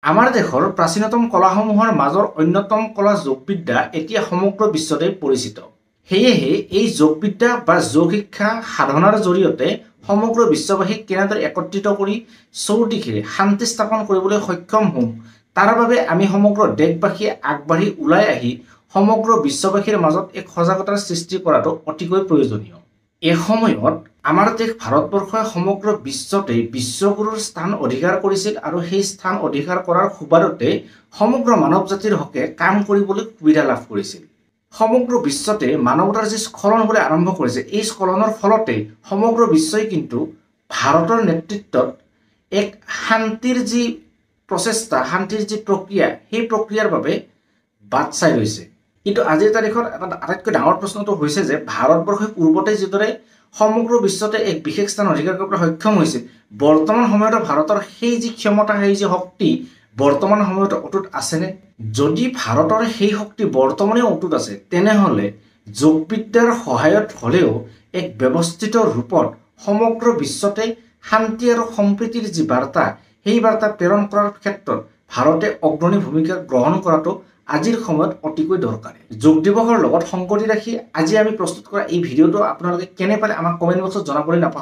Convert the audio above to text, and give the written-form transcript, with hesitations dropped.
আমাৰ দেশৰ প্ৰাচীনতম কলাসমূহৰ মাজৰ অন্যতম কলা যোগবিদ্যা এতিয়া সমগ্ৰ বিশ্বতে পৰিচিত। সেয়েহে এই যোগবিদ্যা বা যোগ শিক্ষা সাধনাৰ জৰিয়তে সমগ্ৰ বিশ্ববাসীক কেনেদৰে একত্ৰিত কৰি চৌদিশে শান্তি স্থাপন কৰিবলৈ সক্ষম হ'ম, তাৰ বাবে আমি সমগ্ৰ দেশবাসীয়ে আগবাঢ়ি ওলাই আহি সমগ্ৰ বিশ্ববাসীৰ মাজত এক সজাগতাৰ সৃষ্টি কৰাটো অতিকৈ প্ৰয়োজনীয়। এই সময়ত আমাৰ দেশ ভাৰতবৰ্ষই সমগ্ৰ বিশ্বতে বিশ্বগুৰুৰ স্থান অধিকাৰ কৰিছিল আৰু সেই স্থান অধিকাৰ কৰাৰ সুবাদতে সমগ্ৰ মানৱ জাতিৰ হকে কাম কৰিবলৈ সুবিধা লাভ কৰিছিল। সমগ্ৰ বিশ্বতে মানৱতাৰ যি স্খলন হ'বলৈ আৰম্ভ কৰিছে, এই স্খলনৰ ফলতে সমগ্ৰ বিশ্বই কিন্তু ভাৰতৰ নেতৃত্বত এক শান্তিৰ যি প্ৰচেষ্টা, শান্তিৰ যি প্ৰক্ৰিয়া, সেই প্ৰক্ৰিয়াৰ বাবে বাট চাই ৰৈছে। কিন্তু আজিৰ তাৰিখত এটা আটাইতকৈ ডাঙৰ প্ৰশ্নটো হৈছে যে ভাৰতবৰ্ষই পূৰ্বতে যিদৰে সমগ্ৰ বিশ্বতে এক বিশেষ স্থান অধিকাৰ কৰিবলৈ সক্ষম হৈছিল, বৰ্তমান সময়তো ভাৰতৰ সেই যি ক্ষমতা, সেই যি শক্তি বৰ্তমান সময়ত অটুট আছেনে? যদি ভাৰতৰ সেই শক্তি বৰ্তমানেও অটুট আছে, তেনেহ'লে যোগবিদ্যাৰ সহায়ত হ'লেও এক ব্যৱস্থিত ৰূপত সমগ্ৰ বিশ্বতে শান্তি আৰু সম্প্ৰীতিৰ যি বাৰ্তা, সেই বাৰ্তা প্ৰেৰণ কৰাৰ ক্ষেত্ৰত ভাৰতে অগ্ৰণী ভূমিকা গ্ৰহণ কৰাটো আজিৰ সময়ত অতিকৈ দৰকাৰী। যোগ দিৱসৰ লগত সংগতি ৰাখি আজি আমি প্ৰস্তুত কৰা এই ভিডিঅ'টো আপোনালোকে কেনে পালে আমাক কমেণ্ট বক্সত জনাবলৈ নাপাহৰিব।